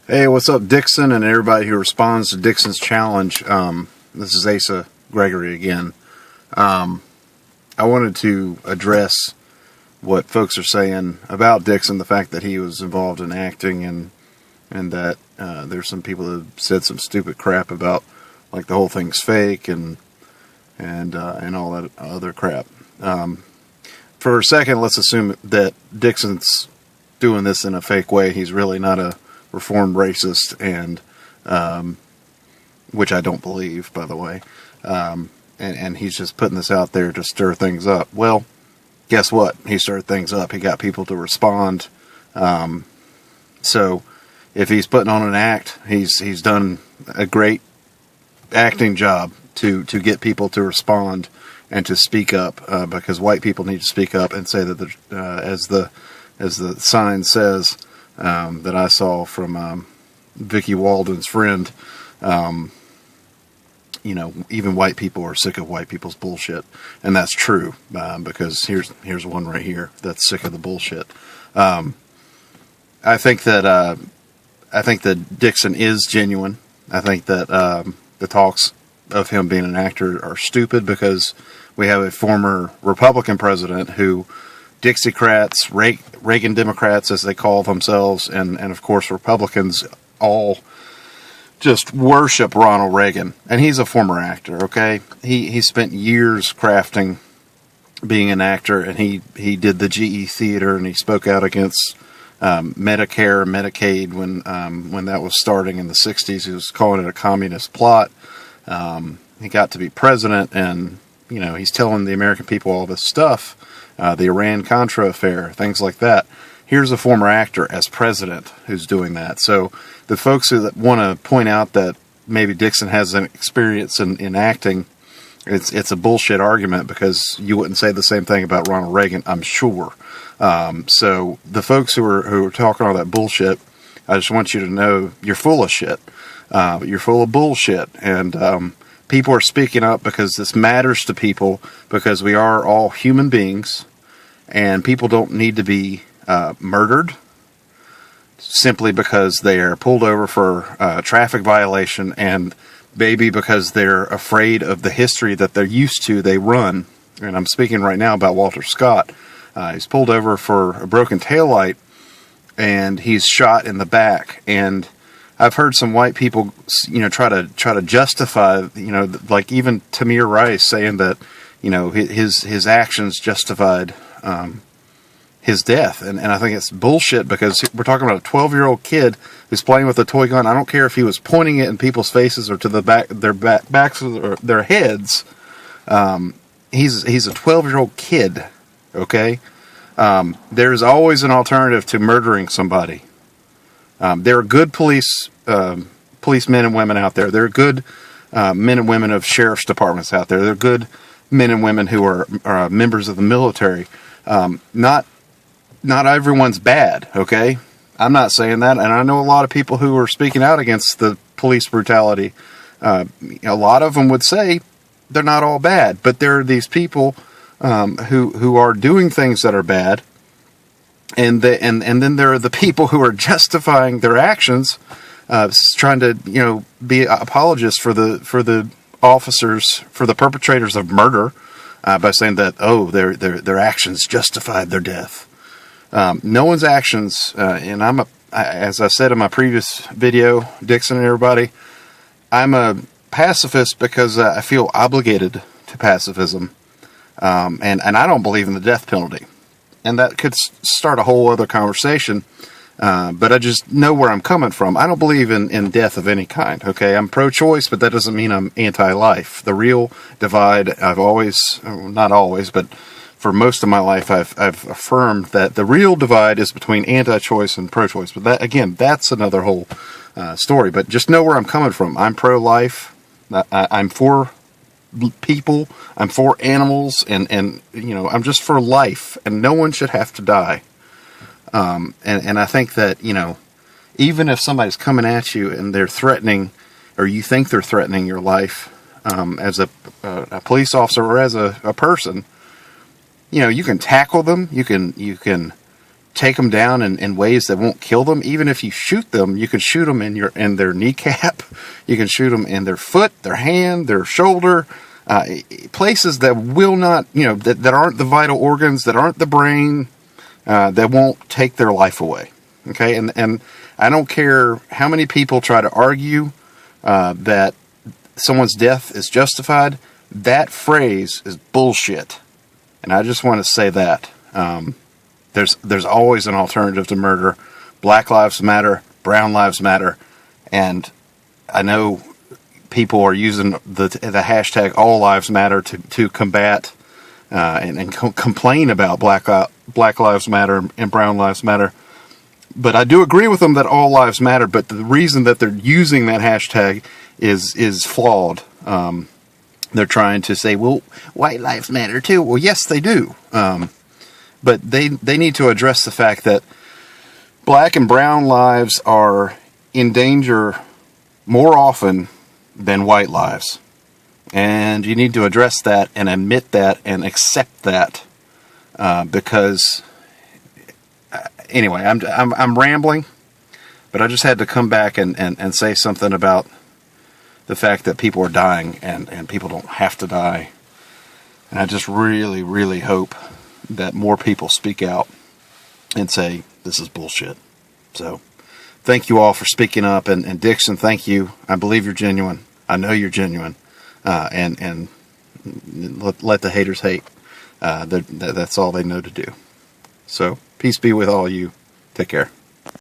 Hey, what's up, Dixon, and everybody who responds to Dixon's challenge? This is Asa Gregory again. I wanted to address what folks are saying about Dixon, the fact that he was involved in acting, and that there's some people that said some stupid crap about, like, the whole thing's fake and all that other crap. For a second, let's assume that Dixon's doing this in a fake way. He's really not a reformed racist, and which I don't believe, by the way, and he's just putting this out there to stir things up. Well, guess what? He stirred things up. He got people to respond. So if he's putting on an act, he's done a great acting job to get people to respond and to speak up, because white people need to speak up and say that as the sign says, that I saw from Vicky Walden's friend, even white people are sick of white people's bullshit, and that's true, because here's one right here that's sick of the bullshit. I think that Dixon is genuine. I think that the talks of him being an actor are stupid, because we have a former Republican president who Dixiecrats, Reagan Democrats, as they call themselves, and of course Republicans all just worship Ronald Reagan. And he's a former actor, okay? He spent years crafting being an actor, and he did the GE Theater, and he spoke out against Medicare, Medicaid when that was starting in the 60s. He was calling it a communist plot. He got to be president, and he's telling the American people all this stuff. The Iran-Contra affair, things like that. Here's a former actor as president who's doing that. So the folks that want to point out that maybe Dixon has an experience in acting, it's a bullshit argument, because you wouldn't say the same thing about Ronald Reagan, I'm sure. So the folks who are talking all that bullshit, I just want you to know you're full of shit. You're full of bullshit, and people are speaking up because this matters to people, because we are all human beings, and people don't need to be murdered simply because they are pulled over for a traffic violation, and maybe because they're afraid of the history that they're used to, they run. And I'm speaking right now about Walter Scott. He's pulled over for a broken taillight, and he's shot in the back, and I've heard some white people, try to justify, like even Tamir Rice saying that, his actions justified his death, and I think it's bullshit, because we're talking about a 12-year-old kid who's playing with a toy gun. I don't care if he was pointing it in people's faces or to the backs of their heads. He's a 12-year-old kid. Okay, there's always an alternative to murdering somebody. There are good policemen and women out there. There are good men and women of sheriff's departments out there. There are good men and women who are members of the military. Not everyone's bad, okay? I'm not saying that, and I know a lot of people who are speaking out against the police brutality. A lot of them would say they're not all bad, but there are these people who are doing things that are bad. And then there are the people who are justifying their actions, trying to be apologists for the officers, for the perpetrators of murder, by saying that their actions justified their death. No one's actions, and as I said in my previous video, Dixon and everybody, I'm a pacifist because I feel obligated to pacifism, and I don't believe in the death penalty. And that could start a whole other conversation, but I just know where I'm coming from. I don't believe in death of any kind, okay? I'm pro-choice, but that doesn't mean I'm anti-life. The real divide, not always, but for most of my life, I've affirmed that the real divide is between anti-choice and pro-choice. But that's another whole story. But just know where I'm coming from. I'm pro-life. I'm for people, I'm for animals, and I'm just for life, and no one should have to die. And I think that, even if somebody's coming at you and they're threatening, or you think they're threatening your life, as a police officer or as a person, you can tackle them, you can take them down in ways that won't kill them. Even if you shoot them, you can shoot them in their kneecap. You can shoot them in their foot, their hand, their shoulder, places that will not, that aren't the vital organs, that aren't the brain, that won't take their life away. Okay, and I don't care how many people try to argue that someone's death is justified. That phrase is bullshit, and I just want to say that. There's always an alternative to murder. Black Lives Matter, Brown Lives Matter, and I know people are using the hashtag All Lives Matter to combat and complain about Black Lives Matter and Brown Lives Matter. But I do agree with them that all lives matter, but the reason that they're using that hashtag is flawed. They're trying to say, well, white lives matter too. Well, yes, they do. But they need to address the fact that black and brown lives are in danger more often than white lives. And you need to address that and admit that and accept that because... Anyway, I'm rambling, but I just had to come back and say something about the fact that people are dying and people don't have to die. And I just really, really hope that more people speak out and say, this is bullshit. So, thank you all for speaking up. And Dixon, thank you. I believe you're genuine. I know you're genuine. And let the haters hate. That's all they know to do. So, peace be with all you. Take care.